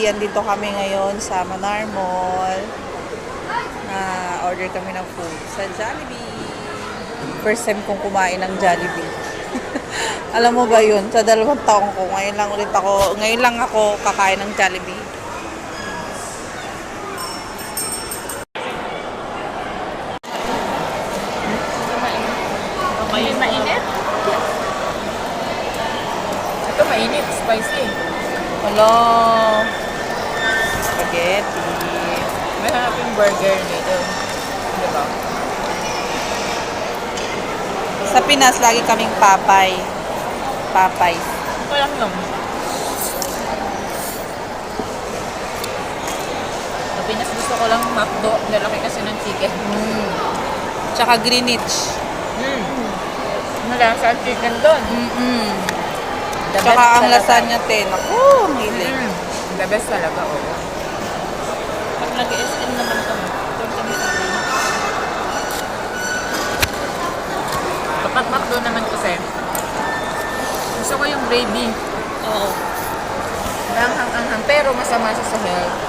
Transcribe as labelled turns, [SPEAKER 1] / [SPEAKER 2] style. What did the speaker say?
[SPEAKER 1] Andito kami ngayon sa Manar Mall. Order kami ng food sa Jollibee. First time kong kumain ng Jollibee. Alam mo ba yun? Sa 2 taong ko, ngayon lang ako kakain ng Jollibee.
[SPEAKER 2] Mainit? Ito mainit, spicy.
[SPEAKER 1] Hello. Spaghetti.
[SPEAKER 2] May hanapin burger dito. Diba?
[SPEAKER 1] Sa Pinas, lagi kaming Papay. Papay.
[SPEAKER 2] Walang lang. Sa Pinas gusto ko lang McDo. Lalaki kasi ng chicken.
[SPEAKER 1] Tsaka Greenwich.
[SPEAKER 2] Malasa ang chicken doon. The
[SPEAKER 1] Tsaka
[SPEAKER 2] best
[SPEAKER 1] ang
[SPEAKER 2] talaga.
[SPEAKER 1] lasagna 10. Ako, hilig.
[SPEAKER 2] The best talaga, oo.
[SPEAKER 3] Pag nag-SM naman kami, doon kami sa amin.
[SPEAKER 2] Kapag McDo naman kasi, gusto ko yung gravy.
[SPEAKER 3] Oo.
[SPEAKER 2] Anghang-anghang, pero masama siya sa health.